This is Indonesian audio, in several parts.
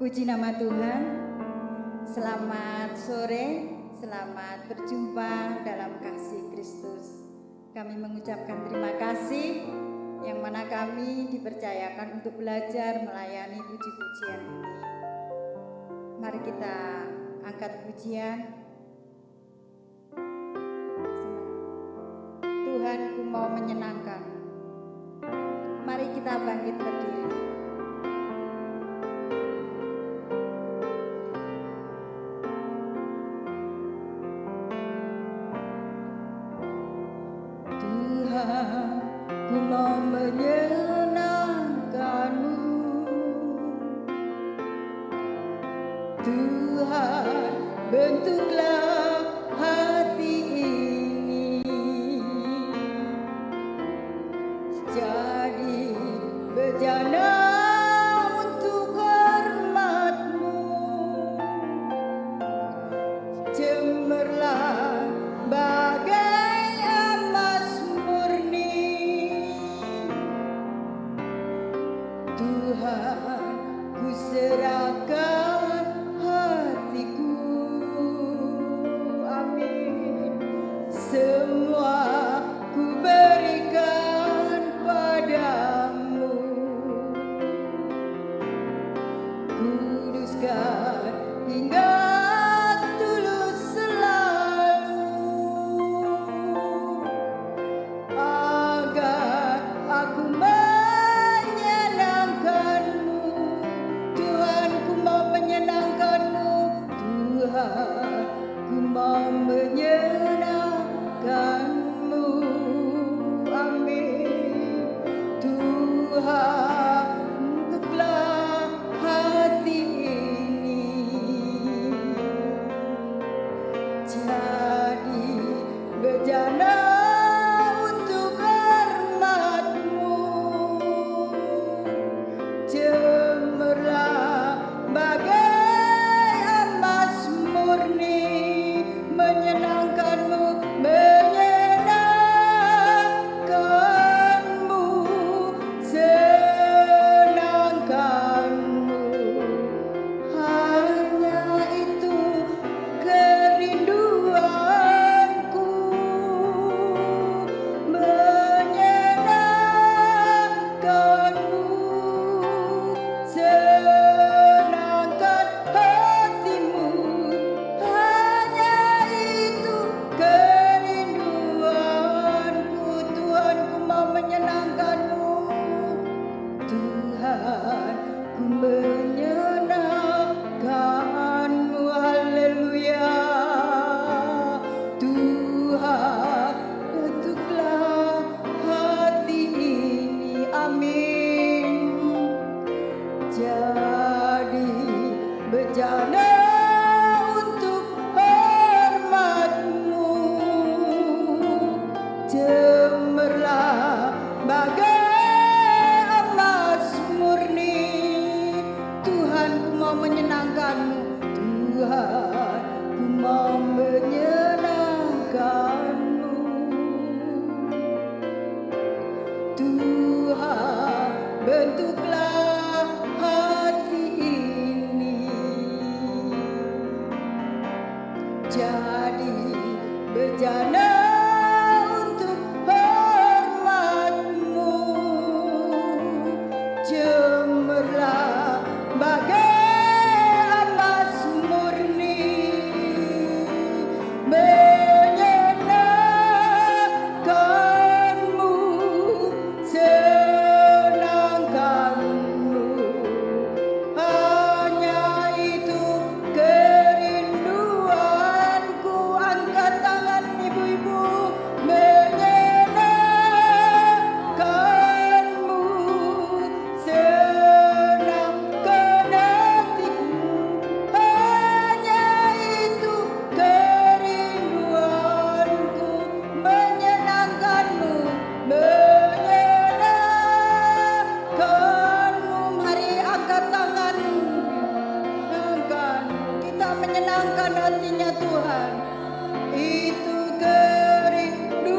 Puji nama Tuhan. Selamat sore, selamat berjumpa dalam kasih Kristus. Kami mengucapkan terima kasih yang mana kami dipercayakan untuk belajar melayani puji-pujian ini. Mari kita angkat pujian. Tuhan, ku mau menyenangkan. Mari kita bangkit berdiri. Ku mau menyenangkan-Mu, Tuhan, bentuklah hati ini jadi bejana untuk hormat-Mu. Cemerlang bagai Tuhan, ku serahkan hatiku, amin. Semua ku berikan padamu, kuduskan hingga tulus selalu, agar aku ku mau menyenangkan-Mu, amin. Tuhan, bentuklah hati ini jadi bejana untuk hormat-Mu. Cemerlang bagai menyenangkan-Mu, menyenangkan-Mu, senangkan-Mu. Hanya itu kerinduanku, menyenangkan-Mu, senangkan hatimu. Tuhan, ku menyenangkan-Mu, haleluya. Tuhan, bentuklah hati ini, amin. Jadi bejana untuk hormat-Mu, cemerlang bagai menyenangkan-Mu. Tuhan, ku mau menyenangkan-Mu. Tuhan, bentuklah hati ini jadi bejana untuk hormat-Mu, cemerlang bagai menyenangkan-Mu, senangkan-Mu. Hanya itu kerinduanku. Angkat tangan ibu-ibu. Menyenangkan-Mu, senangkan hatiku. Hanya itu kerinduanku, menyenangkan-Mu, menyenangkan-Mu. Mari angkat tangan, kita menyenangkan hatinya Tuhan. Itu kerinduanku,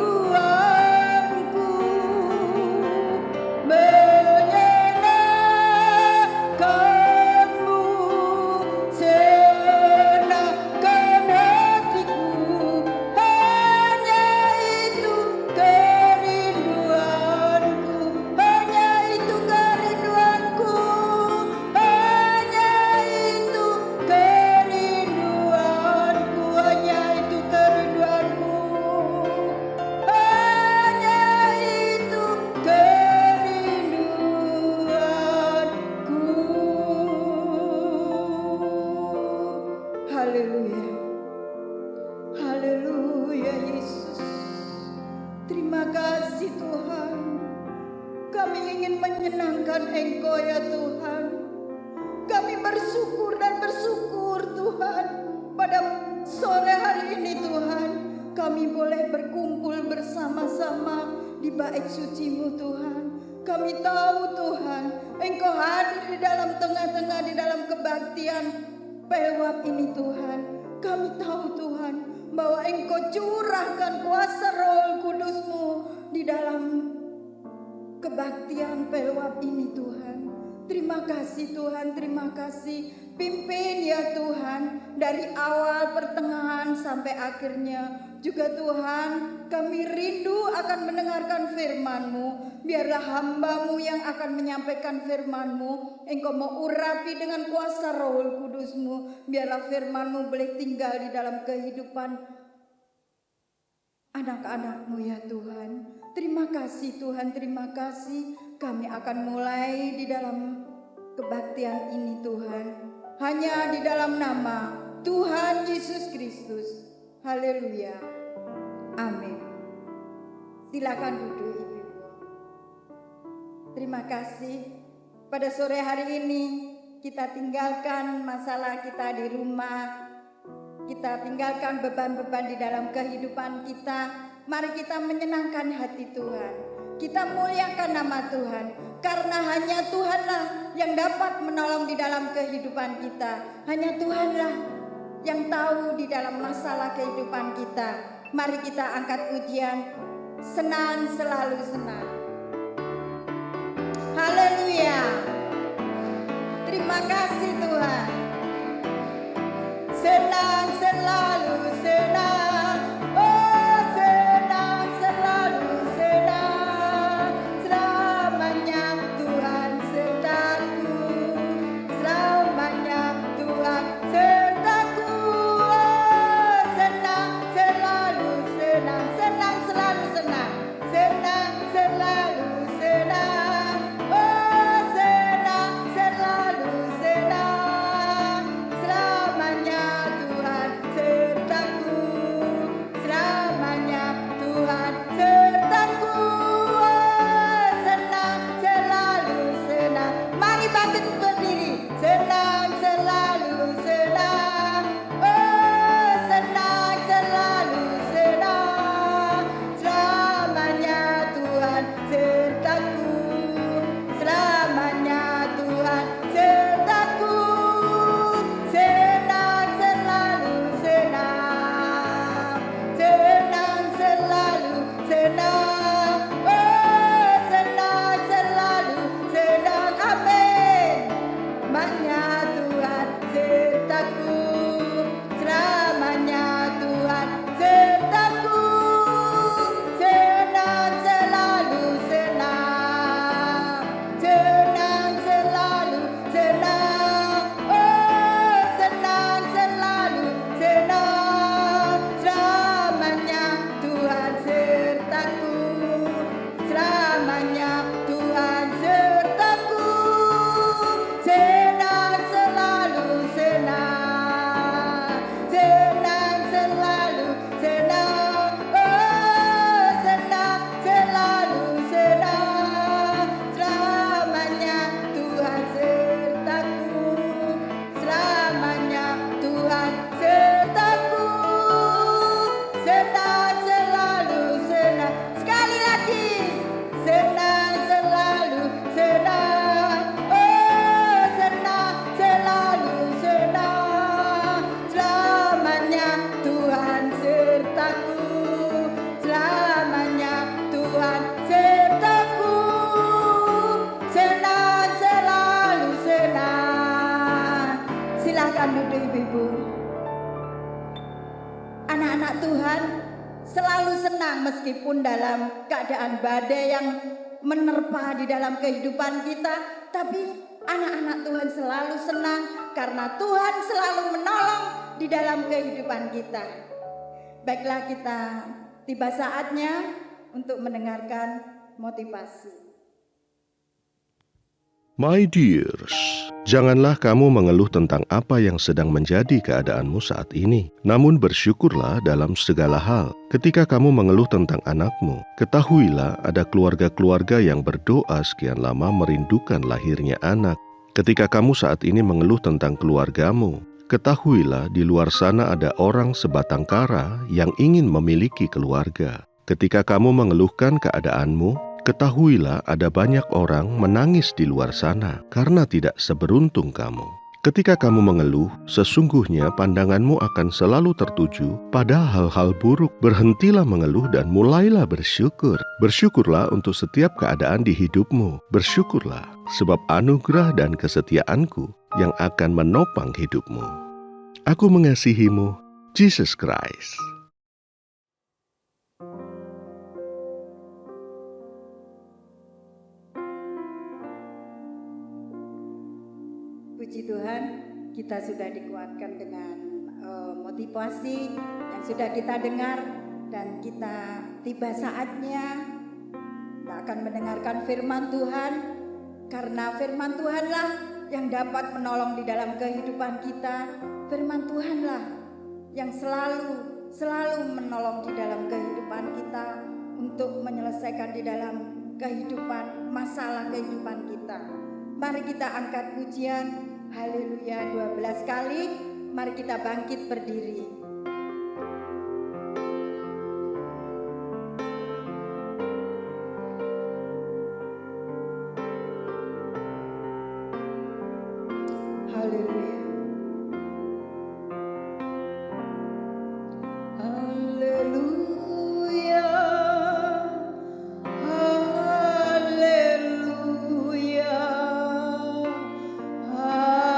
menyenangkan-Mu, Haleluya. Haleluya Yesus. Terima kasih Tuhan. Kami ingin menyenangkan Engkau ya Tuhan. Kami bersyukur dan bersyukur Tuhan. Pada sore hari ini Tuhan, kami boleh berkumpul bersama-sama di bait suci-Mu Tuhan. Kami tahu Tuhan, Engkau hadir di dalam tengah-tengah, di dalam kebaktian Pelwap ini Tuhan. Kami tahu Tuhan, bahwa Engkau curahkan kuasa Roh Kudus-Mu di dalam kebaktian Pelwap ini Tuhan. Terima kasih Tuhan, terima kasih. Pimpin ya Tuhan, dari awal, pertengahan, sampai akhirnya. Juga Tuhan, kami rindu akan mendengarkan firman-Mu. Biarlah hamba-Mu yang akan menyampaikan firman-Mu. Engkau mau urapi dengan kuasa Roh Kudus-Mu. Biarlah firman-Mu boleh tinggal di dalam kehidupan anak-anak-Mu ya Tuhan. Terima kasih Tuhan, terima kasih. Kami akan mulai di dalam kebaktian ini Tuhan. Hanya di dalam nama Tuhan Yesus Kristus. Haleluya. Amin. Silakan duduk Ibu. Terima kasih. Pada sore hari ini kita tinggalkan masalah kita di rumah. Kita tinggalkan beban-beban di dalam kehidupan kita. Mari kita menyenangkan hati Tuhan. Kita muliakan nama Tuhan. Karena hanya Tuhanlah yang dapat menolong di dalam kehidupan kita. Hanya Tuhanlah yang tahu di dalam masalah kehidupan kita. Mari kita angkat pujian, senang selalu senang. Haleluya. Terima kasih Tuhan. Senang selalu senang. Oh senang selalu senang. Selamanya Tuhan sertaku. Selamanya Tuhan sertaku. Oh senang selalu senang. Senang selalu senang. Senang selalu senang. Oh senang selalu senang. Selamanya Tuhan sertaku. Selamanya Tuhan sertaku. Oh senang selalu senang. Mari bangkit berdiri. Senang selalu senang. Oh senang selalu senang. Selamanya Tuhan sertaku. Selamanya Tuhan sertaku. Senang selalu senang. Senang selalu senang. Oh senang selalu senang. Amin. Selamanya Tuhan sertaku. Selamanya Tuhan sertaku. Senang selalu senang. Senang selalu senang. Oh senang selalu senang. Selamanya Tuhan sertaku. Selamanya Tuhan sertaku. Senang selalu senang. Senang selalu senang. Oh senang selalu senang. Selamanya Tuhan sertaku. Selamanya Tuhan sertaku. Senang selalu senang. Sekali lagi. Senang selalu senang. Oh senang selalu senang. Selamanya Tuhan sertaku. Selamanya Tuhan sertaku. Senang selalu senang. Silakan duduk Ibu-ibu. Anak-anak Tuhan selalu senang meskipun dalam keadaan badai yang menerpa di dalam kehidupan kita. Tapi anak-anak Tuhan selalu senang karena Tuhan selalu menolong di dalam kehidupan kita. Baiklah, kita tiba saatnya untuk mendengarkan motivasi. My dears, janganlah kamu mengeluh tentang apa yang sedang menjadi keadaanmu saat ini. Namun bersyukurlah dalam segala hal. Ketika kamu mengeluh tentang anakmu, ketahuilah ada keluarga-keluarga yang berdoa sekian lama merindukan lahirnya anak. Ketika kamu saat ini mengeluh tentang keluargamu, ketahuilah di luar sana ada orang sebatang kara yang ingin memiliki keluarga. Ketika kamu mengeluhkan keadaanmu, ketahuilah ada banyak orang menangis di luar sana karena tidak seberuntung kamu. Ketika kamu mengeluh, sesungguhnya pandanganmu akan selalu tertuju pada hal-hal buruk. Berhentilah mengeluh dan mulailah bersyukur. Bersyukurlah untuk setiap keadaan di hidupmu. Bersyukurlah, sebab anugerah dan kesetiaanku yang akan menopang hidupmu. Aku mengasihimu, Jesus Christ. Puji Tuhan, kita sudah dikuatkan dengan motivasi yang sudah kita dengar, dan kita tiba saatnya kita akan mendengarkan firman Tuhan, karena firman Tuhanlah yang dapat menolong di dalam kehidupan kita. Firman Tuhanlah yang selalu menolong di dalam kehidupan kita untuk menyelesaikan di dalam kehidupan, masalah kehidupan kita. Mari kita angkat pujian Haleluya 12 kali. Mari kita bangkit berdiri. Haleluya. Haleluya. Haleluya. Haleluya.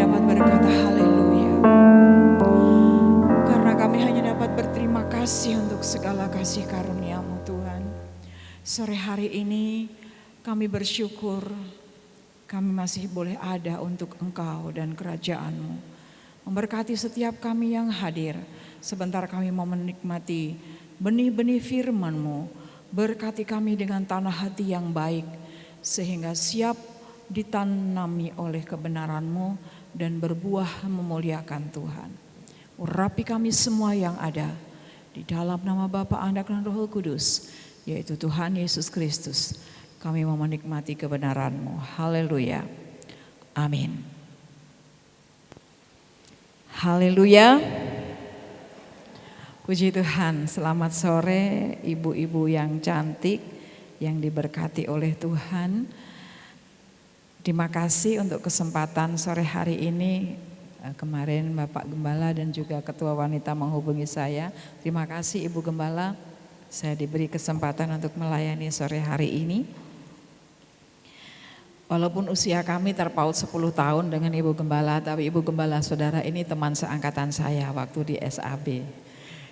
dapat berkata haleluya. Karena kami hanya dapat berterima kasih untuk segala kasih karunia-Mu Tuhan. Sore hari ini kami bersyukur kami masih boleh ada untuk Engkau dan kerajaan-Mu. Memberkati setiap kami yang hadir. Sebentar kami mau menikmati benih-benih firman-Mu. Berkati kami dengan tanah hati yang baik, sehingga siap ditanami oleh kebenaran-Mu dan berbuah memuliakan Tuhan. Urapi kami semua yang ada di dalam nama Bapa, Anak dan Roh Kudus, yaitu Tuhan Yesus Kristus. Kami mau menikmati kebenaran-Mu. Haleluya. Amin. Haleluya. Puji Tuhan, selamat sore ibu-ibu yang cantik yang diberkati oleh Tuhan. Terima kasih untuk kesempatan sore hari ini. Kemarin Bapak Gembala dan juga Ketua Wanita menghubungi saya. Terima kasih Ibu Gembala, saya diberi kesempatan untuk melayani sore hari ini. Walaupun usia kami terpaut 10 tahun dengan Ibu Gembala, tapi Ibu Gembala saudara ini teman seangkatan saya waktu di SAB.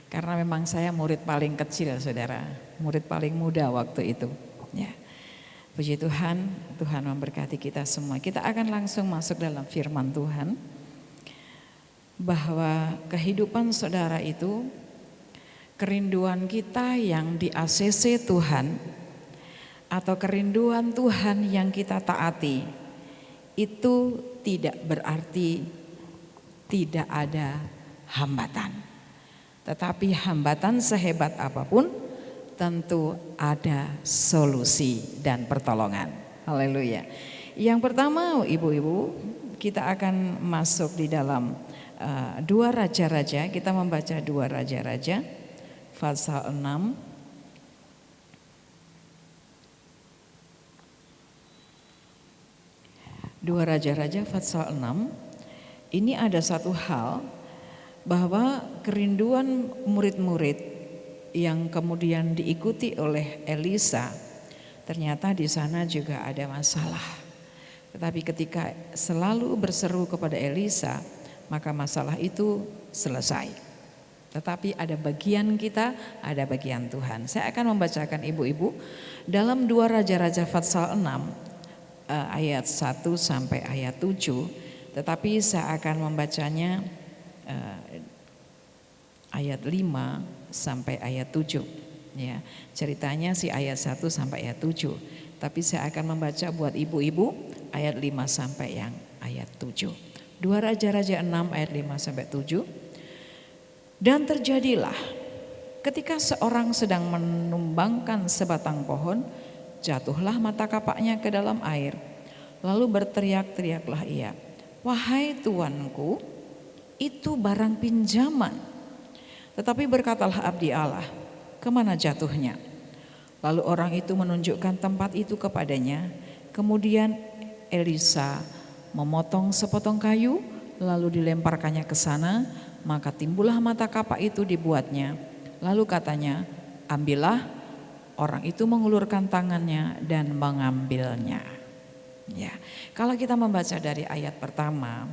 Karena memang saya murid paling kecil saudara, murid paling muda waktu itu. Ya. Puji Tuhan, Tuhan memberkati kita semua. Kita akan langsung masuk dalam firman Tuhan. Bahwa kehidupan saudara itu, kerinduan kita yang di ACC Tuhan, atau kerinduan Tuhan yang kita taati, itu tidak berarti tidak ada hambatan. Tetapi hambatan sehebat apapun tentu ada solusi dan pertolongan. Haleluya. Yang pertama ibu-ibu, kita akan masuk di dalam 2 Raja-Raja. Kita membaca 2 Raja-Raja pasal 6. 2 Raja-Raja pasal 6, ini ada satu hal bahwa kerinduan murid-murid yang kemudian diikuti oleh Elisa, ternyata di sana juga ada masalah. Tetapi ketika selalu berseru kepada Elisa, maka masalah itu selesai. Tetapi ada bagian kita, ada bagian Tuhan. Saya akan membacakan ibu-ibu dalam 2 Raja-Raja pasal 6. Ayat 1 sampai ayat 7, tetapi saya akan membacanya ayat 5 sampai ayat 7 ya. Ceritanya si ayat 1 sampai ayat 7, tapi saya akan membaca buat ibu-ibu ayat 5 sampai yang ayat 7. 2 Raja-Raja 6 ayat 5 sampai 7. Dan terjadilah ketika seorang sedang menumbangkan sebatang pohon, jatuhlah mata kapaknya ke dalam air. Lalu berteriak-teriaklah ia, "Wahai tuanku, itu barang pinjaman." Tetapi berkatalah abdi Allah, "Kemana jatuhnya?" Lalu orang itu menunjukkan tempat itu kepadanya. Kemudian Elisa memotong sepotong kayu, lalu dilemparkannya ke sana. Maka timbullah mata kapak itu dibuatnya. Lalu katanya, "Ambillah." Orang itu mengulurkan tangannya dan mengambilnya. Ya, kalau kita membaca dari ayat pertama,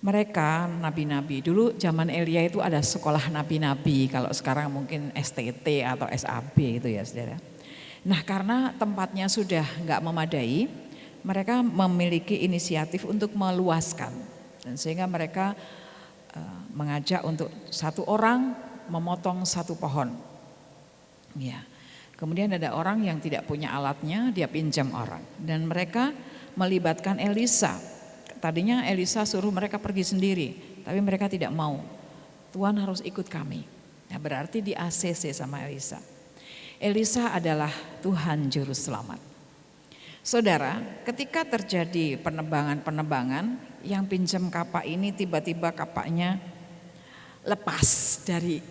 mereka nabi-nabi dulu zaman Elia itu ada sekolah nabi-nabi. Kalau sekarang mungkin STT atau SAB itu ya saudara. Nah karena tempatnya sudah nggak memadai, mereka memiliki inisiatif untuk meluaskan, dan sehingga mereka mengajak untuk satu orang memotong satu pohon. Ya, kemudian ada orang yang tidak punya alatnya, dia pinjam orang, dan mereka melibatkan Elisa. Tadinya Elisa suruh mereka pergi sendiri, tapi mereka tidak mau. Tuhan harus ikut kami. Nah, berarti di ACC sama Elisa. Elisa adalah Tuhan Juru Selamat. Saudara, ketika terjadi penebangan, yang pinjam kapak ini tiba-tiba kapaknya lepas dari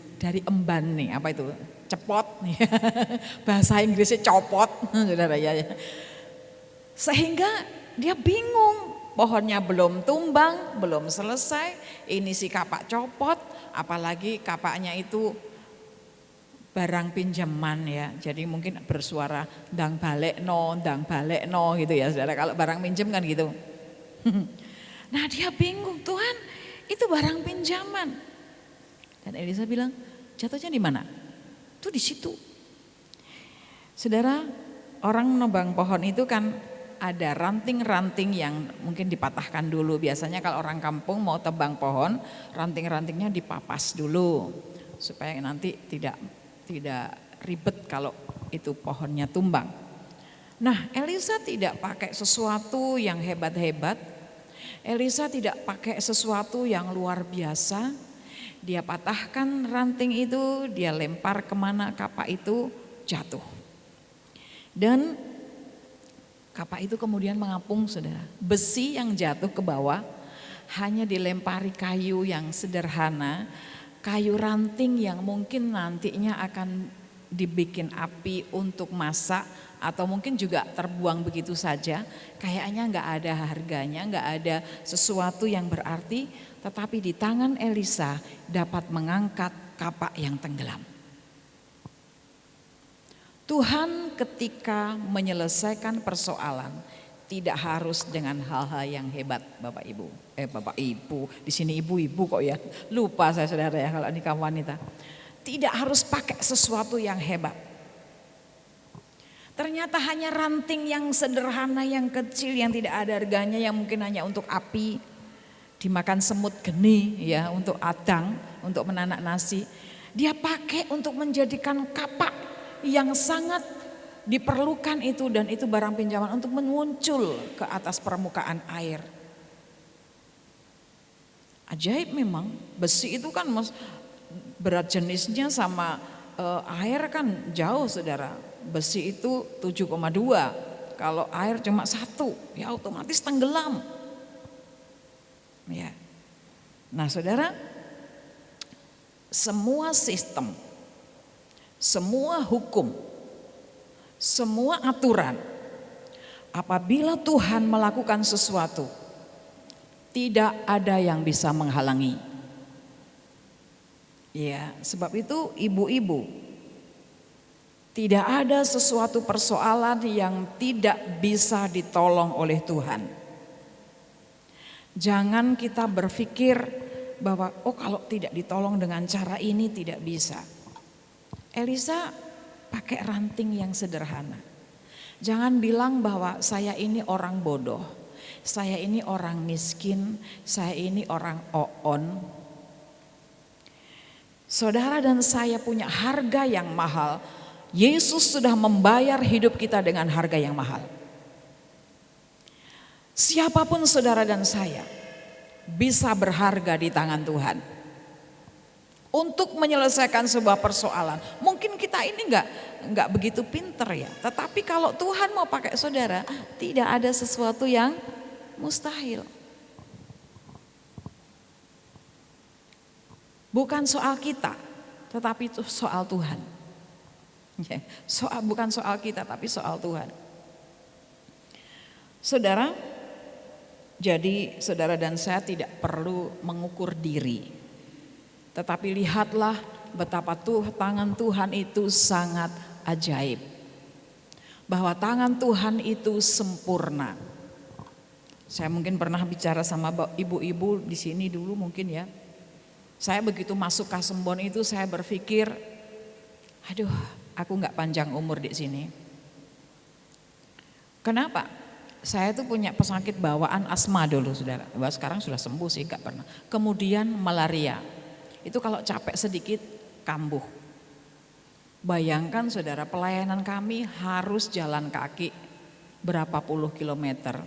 emban nih, apa itu? Cepot nih. Bahasa Inggrisnya copot, saudara ya. Sehingga dia bingung, pohonnya belum tumbang, belum selesai, ini si kapak copot, apalagi kapaknya itu barang pinjaman ya. Jadi mungkin bersuara ndang balik no gitu ya saudara. Kalau barang pinjam kan gitu. Nah dia bingung, Tuhan itu barang pinjaman. Dan Elisa bilang, jatuhnya di mana? Itu di situ. Saudara, orang menebang pohon itu kan ada ranting-ranting yang mungkin dipatahkan dulu. Biasanya kalau orang kampung mau tebang pohon, ranting-rantingnya dipapas dulu supaya nanti tidak ribet kalau itu pohonnya tumbang. Nah, Elisa tidak pakai sesuatu yang hebat-hebat. Elisa tidak pakai sesuatu yang luar biasa. Dia patahkan ranting itu, dia lempar kemana kapak itu, jatuh. Dan kapak itu kemudian mengapung, saudara. Besi yang jatuh ke bawah hanya dilempari kayu yang sederhana, kayu ranting yang mungkin nantinya akan dibikin api untuk masak atau mungkin juga terbuang begitu saja. Kayaknya nggak ada harganya, nggak ada sesuatu yang berarti, tetapi di tangan Elisa dapat mengangkat kapak yang tenggelam. Tuhan ketika menyelesaikan persoalan tidak harus dengan hal-hal yang hebat, Bapak Ibu. Bapak Ibu, di sini ibu-ibu kok ya. Lupa saya saudara ya kalau nikah wanita. Tidak harus pakai sesuatu yang hebat. Ternyata hanya ranting yang sederhana, yang kecil, yang tidak ada harganya, yang mungkin hanya untuk api, dimakan semut geni ya, untuk adang, untuk menanak nasi. Dia pakai untuk menjadikan kapak yang sangat diperlukan itu, dan itu barang pinjaman untuk muncul ke atas permukaan air. Ajaib memang, besi itu kan berat jenisnya sama air kan jauh, saudara. Besi itu 7,2, kalau air cuma 1 ya otomatis tenggelam. Ya. Nah saudara, semua sistem, semua hukum, semua aturan, apabila Tuhan melakukan sesuatu, tidak ada yang bisa menghalangi. Ya, sebab itu ibu-ibu, tidak ada sesuatu persoalan yang tidak bisa ditolong oleh Tuhan. Jangan kita berpikir bahwa kalau tidak ditolong dengan cara ini tidak bisa. Elisa pakai ranting yang sederhana. Jangan bilang bahwa saya ini orang bodoh, saya ini orang miskin, saya ini orang oon. Saudara dan saya punya harga yang mahal. Yesus sudah membayar hidup kita dengan harga yang mahal. Siapapun saudara dan saya bisa berharga di tangan Tuhan untuk menyelesaikan sebuah persoalan. Mungkin kita ini enggak begitu pinter ya, tetapi kalau Tuhan mau pakai saudara, tidak ada sesuatu yang mustahil. Bukan soal kita, tetapi itu soal Tuhan. Ya, bukan soal kita, tapi soal Tuhan. Saudara, jadi saudara dan saya tidak perlu mengukur diri, tetapi lihatlah betapa tangan Tuhan itu sangat ajaib. Bahwa tangan Tuhan itu sempurna. Saya mungkin pernah bicara sama ibu-ibu di sini dulu mungkin ya. Saya begitu masuk Kasembon itu saya berpikir, aduh, aku nggak panjang umur di sini. Kenapa? Saya tuh punya pesakit bawaan asma dulu, saudara. Sekarang sudah sembuh sih, nggak pernah. Kemudian malaria. Itu kalau capek sedikit kambuh. Bayangkan saudara, pelayanan kami harus jalan kaki berapa puluh kilometer.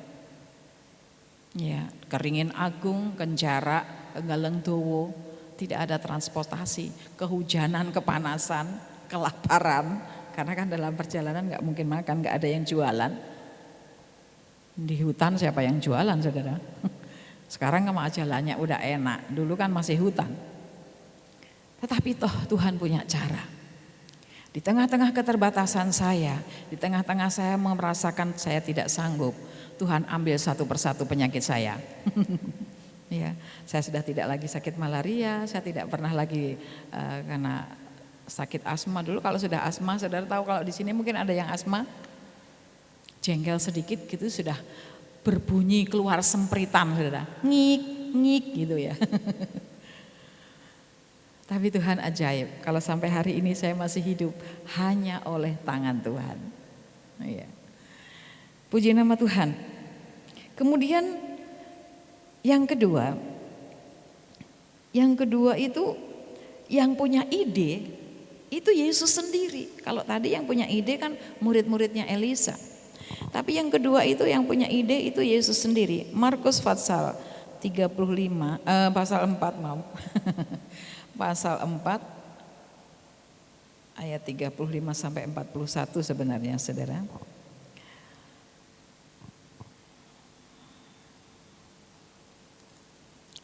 Ya, Keringin Agung, Kenjarak, Galengdowo, tidak ada transportasi, kehujanan, kepanasan, kelaparan, karena kan dalam perjalanan nggak mungkin makan, nggak ada yang jualan. Di hutan siapa yang jualan, saudara? Sekarang sama jalannya udah enak, dulu kan masih hutan. Tetapi toh Tuhan punya cara. Di tengah-tengah keterbatasan saya, di tengah-tengah saya merasakan saya tidak sanggup, Tuhan ambil satu persatu penyakit saya. Ya, saya sudah tidak lagi sakit malaria, saya tidak pernah lagi karena sakit asma. Dulu kalau sudah asma, saudara tahu kalau di sini mungkin ada yang asma, jengkel sedikit gitu sudah berbunyi keluar sempritan, saudara. Ngik, ngik gitu ya. Tapi Tuhan ajaib, kalau sampai hari ini saya masih hidup hanya oleh tangan Tuhan. Iya. Puji nama Tuhan. Kemudian yang kedua itu yang punya ide itu Yesus sendiri. Kalau tadi yang punya ide kan murid-muridnya Elisa. Tapi yang kedua itu yang punya ide itu Yesus sendiri. Markus pasal 35 pasal 4 mau. Pasal 4 ayat 35 sampai 41 sebenarnya, Saudara.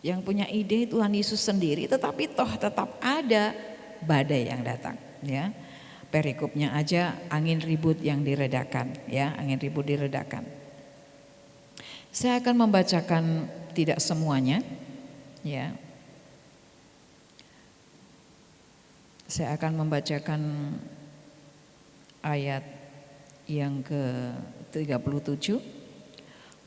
Yang punya ide Tuhan Yesus sendiri, tetapi toh tetap ada badai yang datang, ya. Perikopnya aja angin ribut yang diredakan, ya, angin ribut diredakan. Saya akan membacakan tidak semuanya, ya. Saya akan membacakan ayat yang ke-37.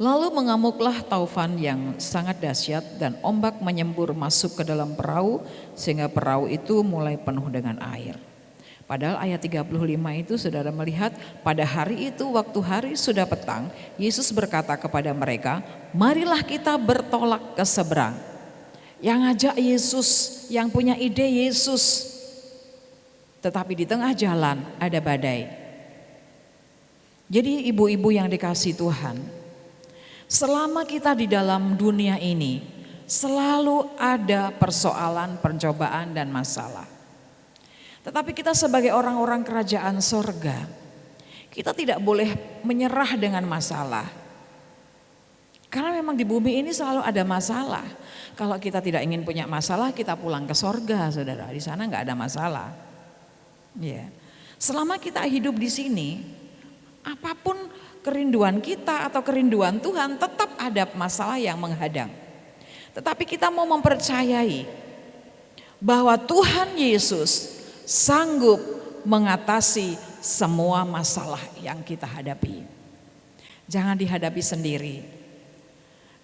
Lalu mengamuklah taufan yang sangat dahsyat dan ombak menyembur masuk ke dalam perahu sehingga perahu itu mulai penuh dengan air. Padahal ayat 35 itu saudara melihat pada hari itu waktu hari sudah petang, Yesus berkata kepada mereka, marilah kita bertolak ke seberang. Yang ngajak Yesus, yang punya ide Yesus. Tetapi di tengah jalan ada badai. Jadi ibu-ibu yang dikasihi Tuhan, selama kita di dalam dunia ini selalu ada persoalan, pencobaan dan masalah. Tetapi kita sebagai orang-orang kerajaan sorga, kita tidak boleh menyerah dengan masalah. Karena memang di bumi ini selalu ada masalah. Kalau kita tidak ingin punya masalah, kita pulang ke sorga, saudara. Di sana nggak ada masalah. Ya, selama kita hidup di sini, apapun kerinduan kita atau kerinduan Tuhan tetap ada masalah yang menghadang. Tetapi kita mau mempercayai bahwa Tuhan Yesus sanggup mengatasi semua masalah yang kita hadapi. Jangan dihadapi sendiri.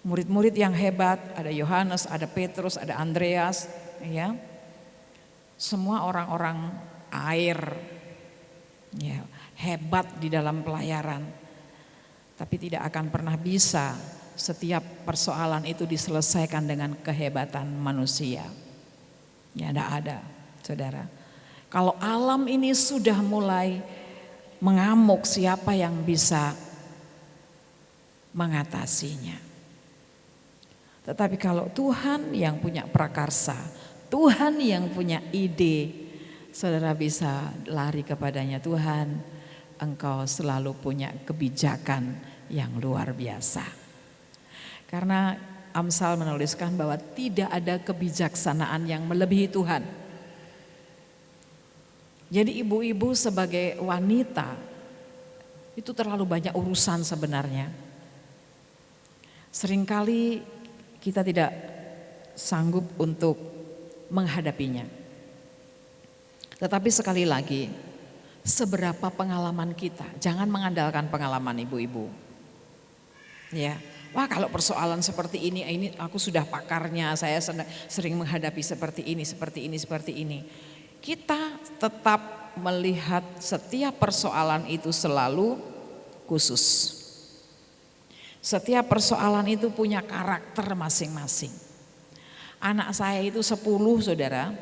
Murid-murid yang hebat, ada Yohanes, ada Petrus, ada Andreas, ya. Semua orang-orang air, ya, hebat di dalam pelayaran, tapi tidak akan pernah bisa setiap persoalan itu diselesaikan dengan kehebatan manusia. Ya, tidak ada, saudara. Kalau alam ini sudah mulai mengamuk, siapa yang bisa mengatasinya? Tetapi kalau Tuhan yang punya prakarsa, Tuhan yang punya ide, saudara bisa lari kepadanya. Tuhan, Engkau selalu punya kebijakan yang luar biasa. Karena Amsal menuliskan bahwa tidak ada kebijaksanaan yang melebihi Tuhan. Jadi ibu-ibu sebagai wanita itu terlalu banyak urusan sebenarnya. Seringkali kita tidak sanggup untuk menghadapinya. Tetapi sekali lagi, seberapa pengalaman kita, jangan mengandalkan pengalaman ibu-ibu. Ya, wah kalau persoalan seperti ini aku sudah pakarnya, saya sering menghadapi seperti ini. Kita tetap melihat setiap persoalan itu selalu khusus. Setiap persoalan itu punya karakter masing-masing. Anak saya itu 10, saudara.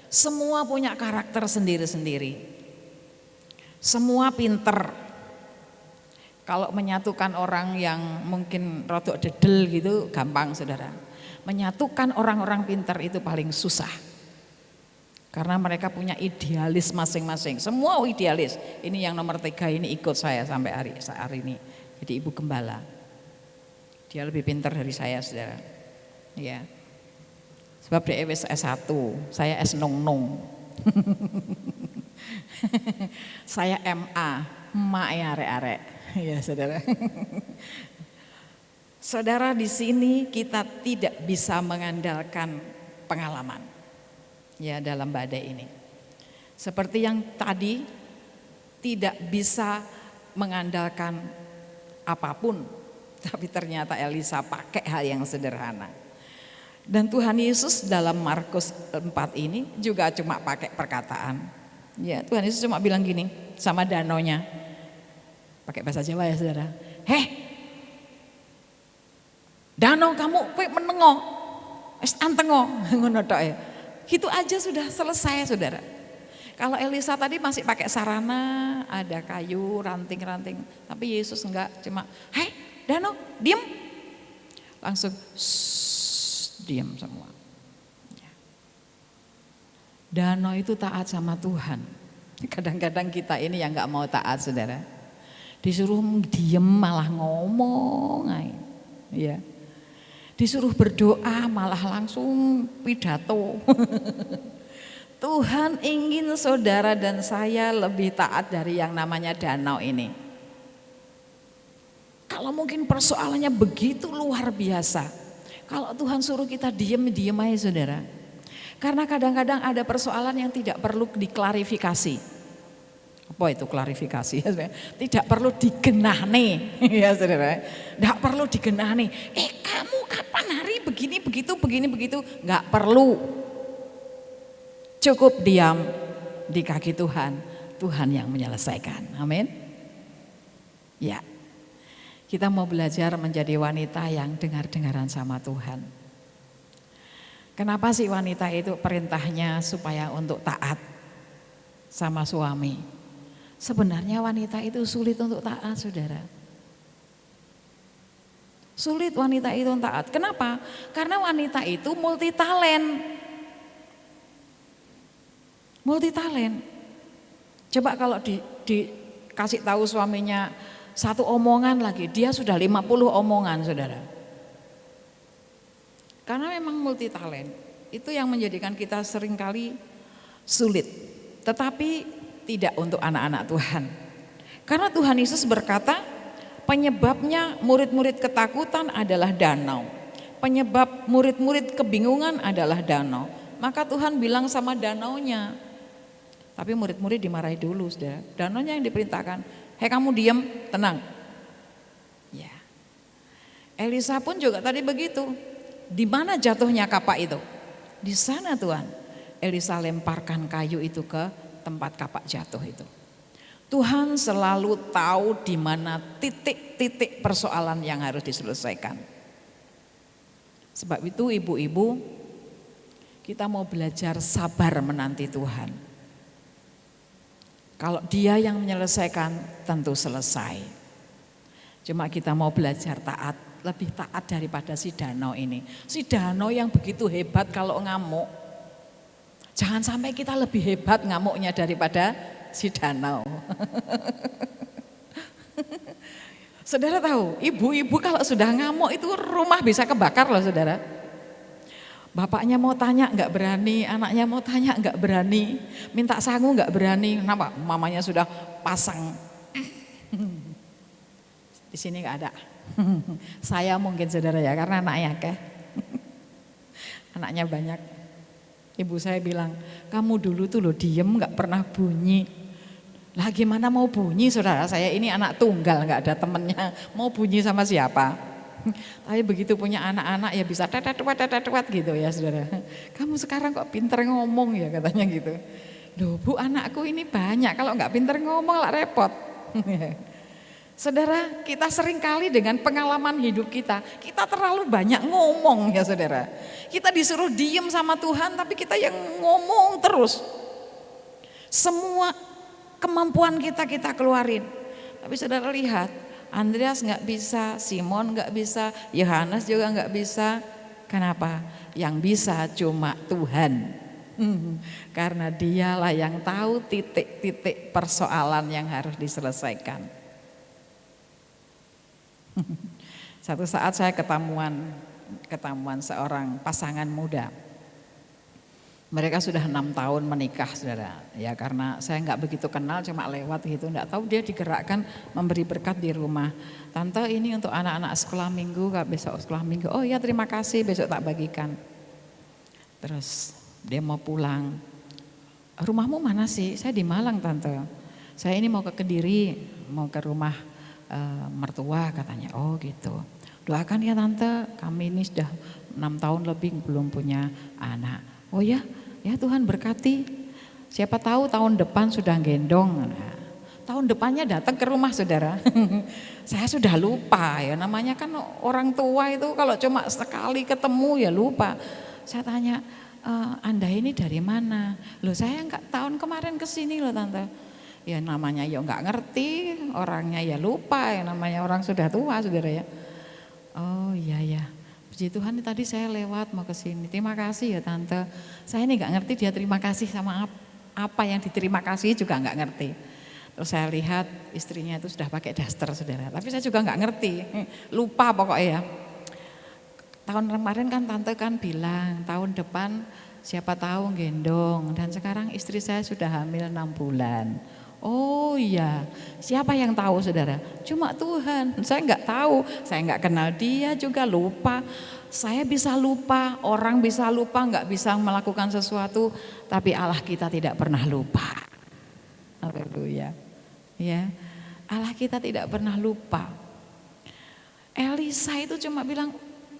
Semua punya karakter sendiri-sendiri. Semua pinter. Kalau menyatukan orang yang mungkin rodok dedel gitu gampang, saudara. Menyatukan orang-orang pinter itu paling susah. Karena mereka punya idealis masing-masing. Semua idealis. Ini yang nomor 3 ini ikut saya sampai hari ini. Jadi ibu gembala. Dia lebih pinter dari saya, saudara. Ya. Sebab dia S1, saya S nung. Saya MA, emak ya arek-arek. Ya, saudara. Saudara, di sini kita tidak bisa mengandalkan pengalaman. Ya, dalam badai ini. Seperti yang tadi, tidak bisa mengandalkan apapun Tapi ternyata Elisa pakai hal yang sederhana. Dan Tuhan Yesus dalam Markus 4 ini juga cuma pakai perkataan. Ya, Tuhan Yesus cuma bilang gini sama danaunya. Pakai bahasa Jawa ya saudara. Heh, danau kamu kowe menengo. Wis antengo ngono tok ya. Gitu aja sudah selesai saudara. Kalau Elisa tadi masih pakai sarana, ada kayu, ranting-ranting. Tapi Yesus enggak, cuma, hei danau, diem. Langsung, diem semua. Danau itu taat sama Tuhan. Kadang-kadang kita ini yang enggak mau taat saudara. Disuruh diem malah ngomong. Ya. Disuruh berdoa malah langsung pidato. Tuhan ingin saudara dan saya lebih taat dari yang namanya danau ini. Kalau mungkin persoalannya begitu luar biasa. Kalau Tuhan suruh kita diem aja saudara. Karena kadang-kadang ada persoalan yang tidak perlu diklarifikasi. Apa itu klarifikasi? Tidak perlu digenahne ya saudara. Tidak perlu digenahne. Kamu kapan hari begini begitu. Nggak perlu. Cukup diam di kaki Tuhan, Tuhan yang menyelesaikan. Amin. Ya, kita mau belajar menjadi wanita yang dengar-dengaran sama Tuhan. Kenapa sih wanita itu perintahnya supaya untuk taat sama suami? Sebenarnya wanita itu sulit untuk taat, saudara. Sulit wanita itu taat. Kenapa? Karena wanita itu multitalent. Multitalent. Coba kalau dikasih tahu suaminya satu omongan lagi, dia sudah 50 omongan saudara. Karena memang multitalent. Itu yang menjadikan kita seringkali sulit. Tetapi tidak untuk anak-anak Tuhan. Karena Tuhan Yesus berkata, penyebabnya murid-murid ketakutan adalah danau. Penyebab murid-murid kebingungan adalah danau. Maka Tuhan bilang sama danaunya. Tapi murid-murid dimarahi dulu, saudara. Danaunya yang diperintahkan, hei kamu diam, tenang. Ya. Elisa pun juga tadi begitu. Di mana jatuhnya kapak itu? Di sana Tuhan. Elisa lemparkan kayu itu ke tempat kapak jatuh itu. Tuhan selalu tahu di mana titik-titik persoalan yang harus diselesaikan. Sebab itu ibu-ibu, kita mau belajar sabar menanti Tuhan. Kalau dia yang menyelesaikan tentu selesai. Cuma kita mau belajar taat, lebih taat daripada si danau ini. Si danau yang begitu hebat kalau ngamuk. Jangan sampai kita lebih hebat ngamuknya daripada si danau. Saudara tahu, ibu-ibu kalau sudah ngamuk itu rumah bisa kebakar loh saudara. Bapaknya mau tanya nggak berani, anaknya mau tanya nggak berani, minta sangu nggak berani. Kenapa? Mamanya sudah pasang. Di sini nggak ada. Saya mungkin saudara ya, karena anaknya anaknya banyak. Ibu saya bilang, kamu dulu tuh lo diem nggak pernah bunyi. Lah gimana mau bunyi saudara? Saya ini anak tunggal nggak ada temennya. Mau bunyi sama siapa? Tapi begitu punya anak-anak ya bisa tetet gitu ya saudara. Kamu sekarang kok pinter ngomong ya katanya gitu. Loh bu, anakku ini banyak, kalau nggak pinter ngomong lah repot. Saudara, kita seringkali dengan pengalaman hidup kita terlalu banyak ngomong ya saudara. Kita disuruh diem sama Tuhan tapi kita yang ngomong terus. Semua kemampuan kita keluarin. Tapi saudara lihat, Andreas nggak bisa, Simon nggak bisa, Yohanes juga nggak bisa. Kenapa? Yang bisa cuma Tuhan. Karena dialah yang tahu titik-titik persoalan yang harus diselesaikan. Satu saat saya ketemuan seorang pasangan muda. Mereka sudah 6 tahun menikah saudara. Ya karena saya nggak begitu kenal, cuma lewat gitu. Nggak tahu dia digerakkan memberi berkat di rumah. Tante ini untuk anak-anak sekolah minggu, besok sekolah minggu. Oh ya terima kasih, besok tak bagikan. Terus dia mau pulang. Rumahmu mana sih? Saya di Malang tante. Saya ini mau ke Kediri, mau ke rumah mertua katanya. Oh gitu. Doakan ya tante, kami ini sudah 6 tahun lebih belum punya anak. Oh ya, ya Tuhan berkati. Siapa tahu tahun depan sudah gendong. Nah, tahun depannya datang ke rumah saudara. Saya sudah lupa ya, namanya kan orang tua itu kalau cuma sekali ketemu ya lupa. Saya tanya, Anda ini dari mana? Loh saya enggak tahun kemarin kesini loh tante. Ya namanya ya enggak ngerti, orangnya ya lupa, ya namanya orang sudah tua saudara ya. Oh iya ya, puji Tuhan tadi saya lewat mau ke sini. Terima kasih ya tante. Saya ini nggak ngerti dia terima kasih sama apa yang diterima kasih juga nggak ngerti. Terus saya lihat istrinya itu sudah pakai daster saudara. Tapi saya juga nggak ngerti, lupa pokoknya ya. Tahun kemarin kan tante kan bilang tahun depan siapa tahu gendong. Dan sekarang istri saya sudah hamil 6 bulan. Oh iya, siapa yang tahu saudara? Cuma Tuhan, saya nggak tahu, saya nggak kenal dia juga lupa. Saya bisa lupa, orang bisa lupa, nggak bisa melakukan sesuatu, tapi Allah kita tidak pernah lupa. Haleluya, ya, Allah kita tidak pernah lupa. Elisa itu cuma bilang,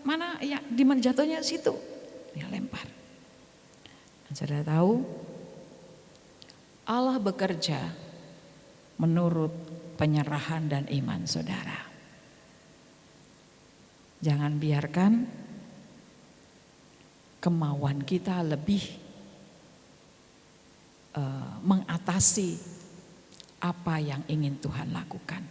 mana ya di mana jatuhnya situ, dia lempar. Dan saudara tahu, Allah bekerja menurut penyerahan dan iman saudara. Jangan biarkan kemauan kita lebih mengatasi apa yang ingin Tuhan lakukan.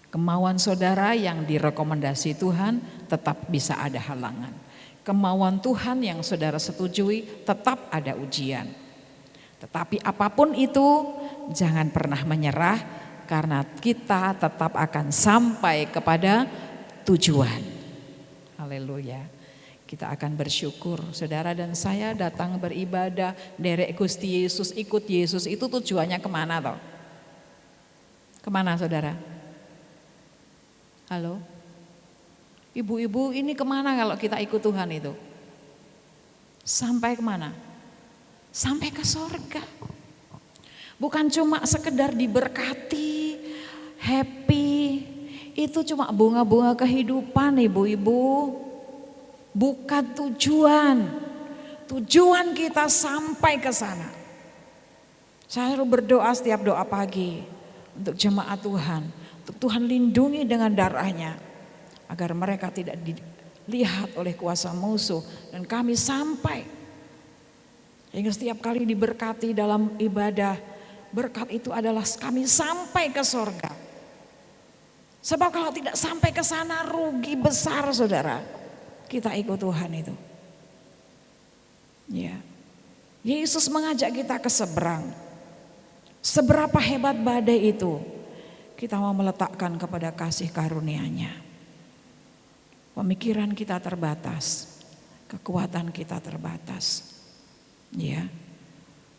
Kemauan saudara yang direkomendasi Tuhan tetap bisa ada halangan. Kemauan Tuhan yang saudara setujui tetap ada ujian. Tetapi apapun itu jangan pernah menyerah karena kita tetap akan sampai kepada tujuan. Haleluya. Kita akan bersyukur saudara dan saya datang beribadah derek Gusti Yesus, ikut Yesus itu tujuannya kemana toh? Kemana saudara? Halo? Ibu-ibu ini kemana kalau kita ikut Tuhan itu? Sampai kemana? Sampai ke sorga. Bukan cuma sekedar diberkati, happy, itu cuma bunga-bunga kehidupan ibu-ibu. Bukan tujuan. Tujuan kita sampai ke sana. Saya selalu berdoa setiap doa pagi untuk jemaat Tuhan. Untuk Tuhan lindungi dengan darahnya. Agar mereka tidak dilihat oleh kuasa musuh. Dan kami sampai. Hingga setiap kali diberkati dalam ibadah, berkat itu adalah kami sampai ke sorga. Sebab kalau tidak sampai ke sana rugi besar saudara. Kita ikut Tuhan itu. Ya. Yesus mengajak kita ke seberang. Seberapa hebat badai itu, kita mau meletakkan kepada kasih karunia-Nya. Pemikiran kita terbatas, kekuatan kita terbatas. Ya,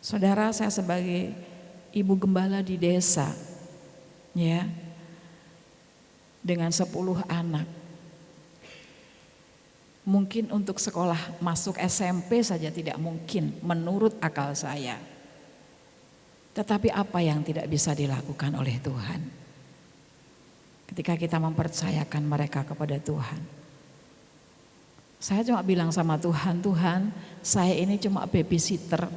saudara saya sebagai ibu gembala di desa, ya, dengan 10 anak, mungkin untuk sekolah masuk SMP saja tidak mungkin menurut akal saya. Tetapi apa yang tidak bisa dilakukan oleh Tuhan? Ketika kita mempercayakan mereka kepada Tuhan. Saya cuma bilang sama Tuhan, Tuhan saya ini cuma babysitter.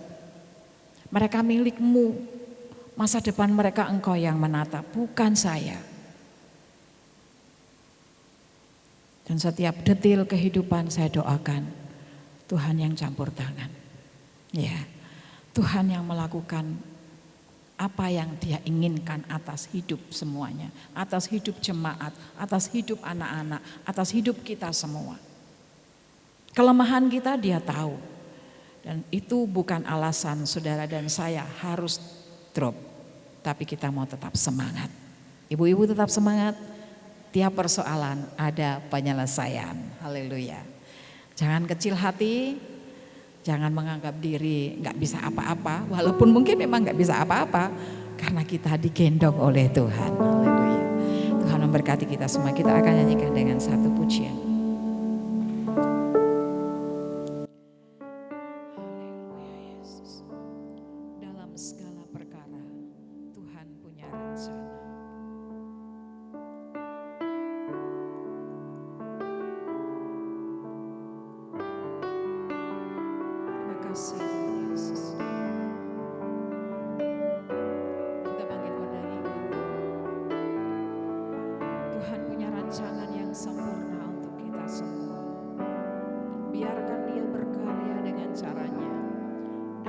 Mereka milikmu, masa depan mereka Engkau yang menata, bukan saya. Dan setiap detil kehidupan saya doakan, Tuhan yang campur tangan. Ya, Tuhan yang melakukan apa yang Dia inginkan atas hidup semuanya, atas hidup jemaat, atas hidup anak-anak, atas hidup kita semua. Kelemahan kita Dia tahu. Dan itu bukan alasan saudara dan saya harus drop. Tapi kita mau tetap semangat. Ibu-ibu tetap semangat. Tiap persoalan ada penyelesaian. Haleluya. Jangan kecil hati. Jangan menganggap diri gak bisa apa-apa. Walaupun mungkin memang gak bisa apa-apa. Karena kita digendong oleh Tuhan. Haleluya. Tuhan memberkati kita semua. Kita akan nyanyikan dengan satu pujian. kasih Tuhan Yesus. Kita bangkit berdiri. Tuhan punya rancangan yang sempurna untuk kita semua. Biarkan Dia berkarya dengan caranya.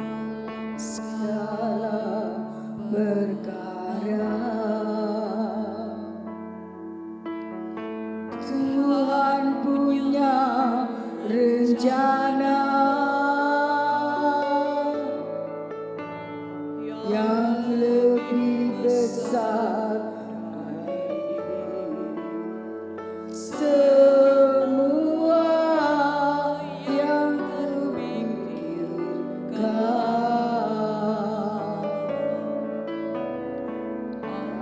Dalam segala berkarya Tuhan punya rencana yang lebih besar dari semua yang terpikirkan.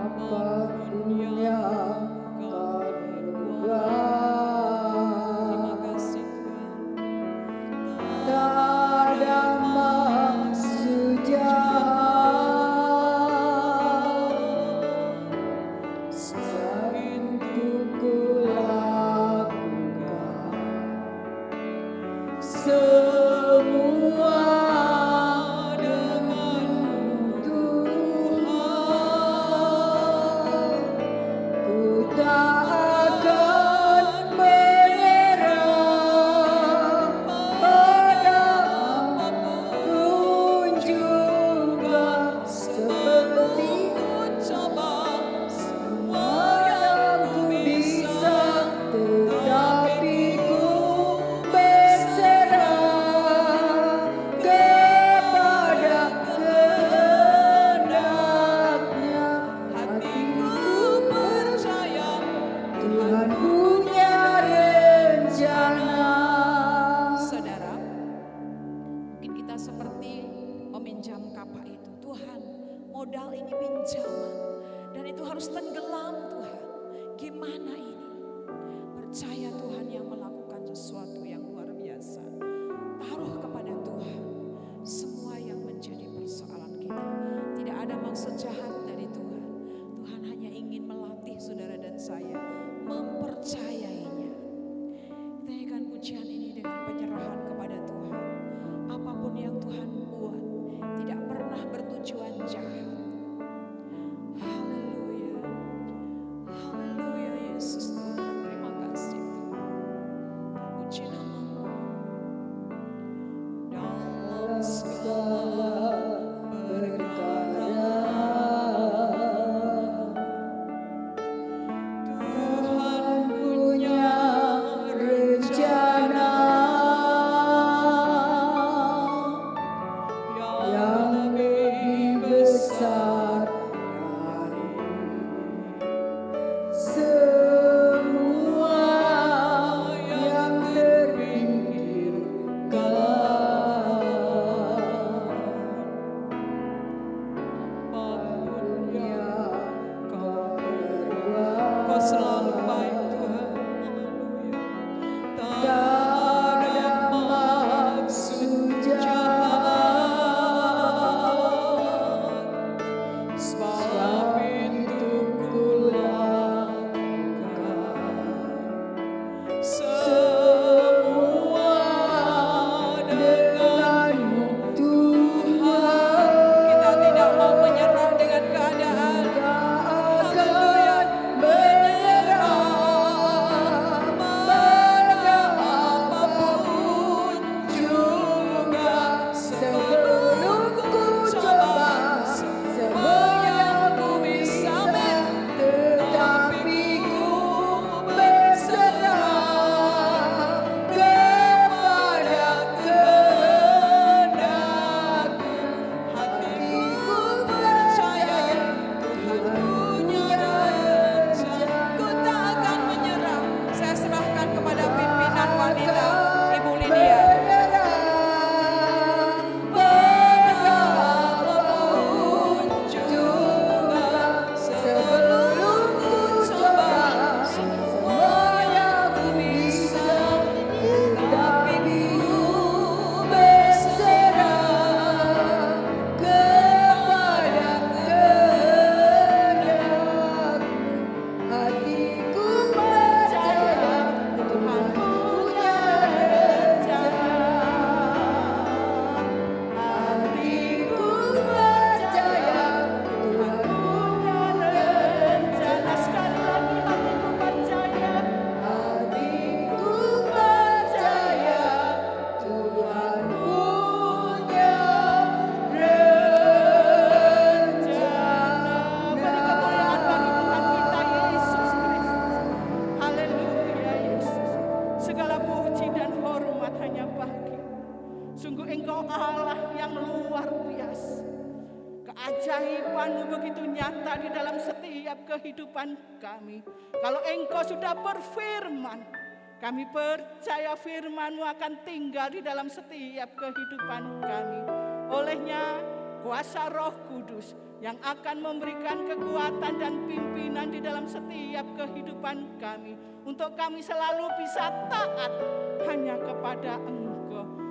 Apapun yang kau buat, tak ada maksud jahat yang untuk kulakukan. Semua dengan Tuhan, ku tak akan menyerah pada apapun juga. Seperti semua yang ku bisa, tetapi ku berserah kepada kehendaknya. Hatiku percaya Tuhan punya rencana. Saudara, mungkin kita seperti peminjam kapal itu. Tuhan, modal ini pinjaman dan itu harus tenggelam Tuhan. Gimana ini? Percaya Tuhan yang melakukan sesuatu yang luar biasa. Taruh kepada Tuhan semua yang menjadi persoalan kita. Tidak ada maksud jahat dari Tuhan. Tuhan hanya ingin melatih saudara dan saya mempercayainya. Kita nyanyikan pujian ini dengan penyerahan kepada Tuhan. Apapun yang Tuhan buat tidak pernah bertujuan jahat. Haleluya. Haleluya Yesus Tuhan. Terima kasih Tuhan. Terpuji nama-Mu. Dalam segala berkarya Tuhan punya rencana yang lebih besar dari semua yang terpikirkan. Sungguh Engkau Allah yang luar biasa. Keajaiban-Mu begitu nyata di dalam setiap kehidupan kami. Kalau Engkau sudah berfirman, kami percaya firman-Mu akan tinggal di dalam setiap kehidupan kami. Olehnya kuasa Roh Kudus yang akan memberikan kekuatan dan pimpinan di dalam setiap kehidupan kami. Untuk kami selalu bisa taat hanya kepada Engkau.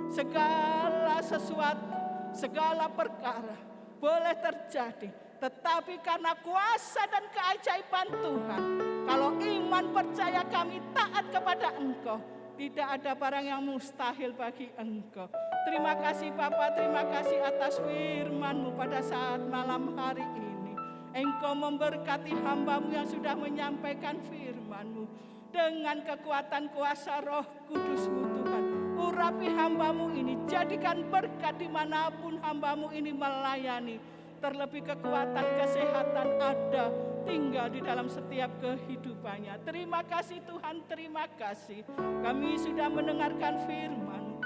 Segala sesuatu, segala perkara boleh terjadi, tetapi karena kuasa dan keajaiban Tuhan, kalau iman percaya kami taat kepada Engkau, tidak ada barang yang mustahil bagi Engkau. Terima kasih Bapa, terima kasih atas firman-Mu pada saat malam hari ini. Engkau memberkati hamba-Mu yang sudah menyampaikan firman-Mu. Dengan kekuatan kuasa Roh Kudus-Mu Tuhan, urapi hamba-Mu ini, jadikan berkat dimanapun hamba-Mu ini melayani. Terlebih kekuatan kesehatan ada, tinggal di dalam setiap kehidupannya. Terima kasih Tuhan, terima kasih. Kami sudah mendengarkan firman.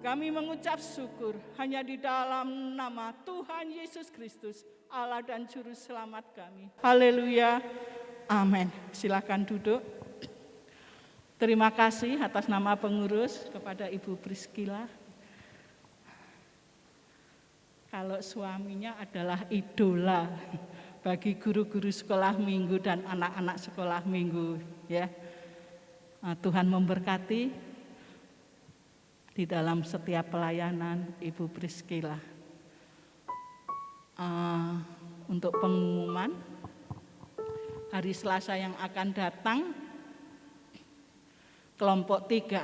Kami mengucap syukur hanya di dalam nama Tuhan Yesus Kristus, Allah dan Juru Selamat kami. Haleluya, amin. Silakan duduk. Terima kasih atas nama pengurus kepada Ibu Priscilla. Kalau suaminya adalah idola bagi guru-guru sekolah minggu dan anak-anak sekolah minggu, ya. Tuhan memberkati di dalam setiap pelayanan Ibu Priscilla. Untuk pengumuman hari Selasa yang akan datang, kelompok 3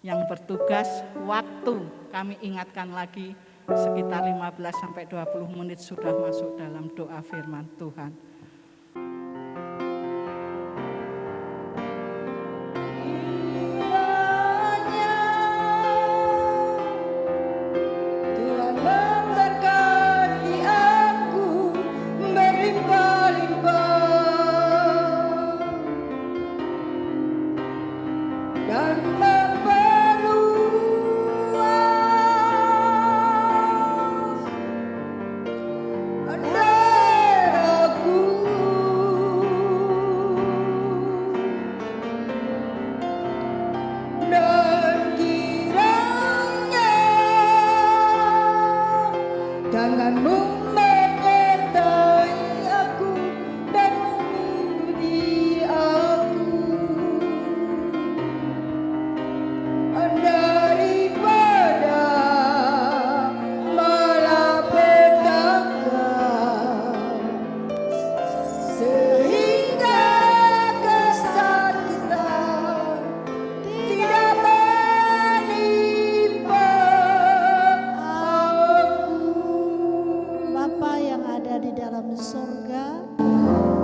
yang bertugas waktu, kami ingatkan lagi, sekitar 15-20 menit sudah masuk dalam doa firman Tuhan. Tuhan memberkati aku berlimpah-limpah dan tanganmu menyertai aku dan melindungi aku daripada malapetaka, sehingga kesakitan tidak menimpa Bapa yang ada di dalam sorga,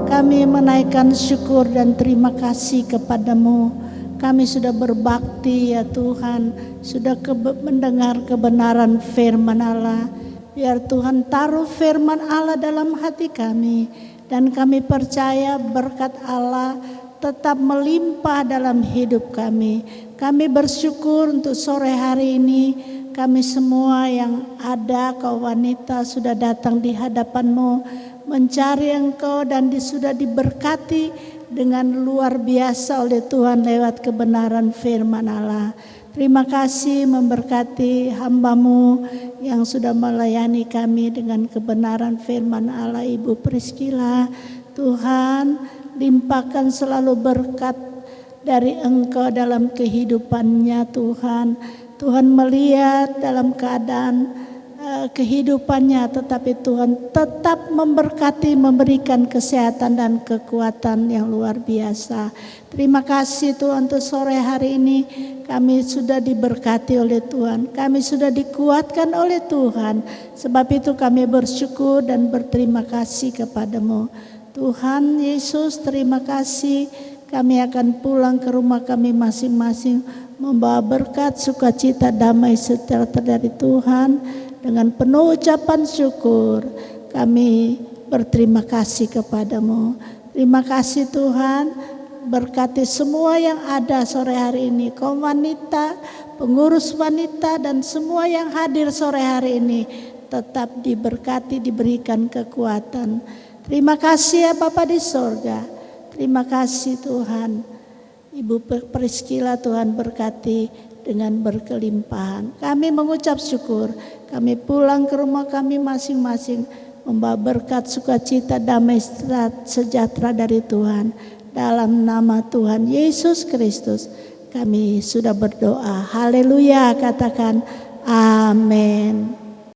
kami menaikkan syukur dan terima kasih kepadamu. Kami sudah berbakti ya Tuhan, sudah mendengar kebenaran firman Allah. Biar Tuhan taruh firman Allah dalam hati kami, dan kami percaya berkat Allah tetap melimpah dalam hidup kami. Kami bersyukur untuk sore hari ini. Kami semua yang ada, kaum wanita sudah datang di hadapan-Mu mencari Engkau dan sudah diberkati dengan luar biasa oleh Tuhan lewat kebenaran firman Allah. Terima kasih memberkati hamba-Mu yang sudah melayani kami dengan kebenaran firman Allah, Ibu Priscilla. Tuhan, limpahkan selalu berkat dari Engkau dalam kehidupannya Tuhan. Tuhan melihat dalam keadaan kehidupannya, tetapi Tuhan tetap memberkati, memberikan kesehatan dan kekuatan yang luar biasa. Terima kasih Tuhan, untuk sore hari ini kami sudah diberkati oleh Tuhan, kami sudah dikuatkan oleh Tuhan. Sebab itu kami bersyukur dan berterima kasih kepadamu Tuhan Yesus. Terima kasih. Kami akan pulang ke rumah kami masing-masing membawa berkat, sukacita, damai sejahtera dari Tuhan. Dengan penuh ucapan syukur kami berterima kasih kepadamu. Terima kasih Tuhan. berkati semua yang ada sore hari ini, kaum wanita, pengurus wanita, dan semua yang hadir sore hari ini tetap diberkati, diberikan kekuatan. Terima kasih ya Bapa di sorga. Terima kasih Tuhan. Ibu Priscilla Tuhan berkati dengan berkelimpahan. Kami mengucap syukur. Kami pulang ke rumah kami masing-masing membawa berkat, sukacita, damai sejahtera dari Tuhan. Dalam nama Tuhan Yesus Kristus kami sudah berdoa. Haleluya, katakan amin.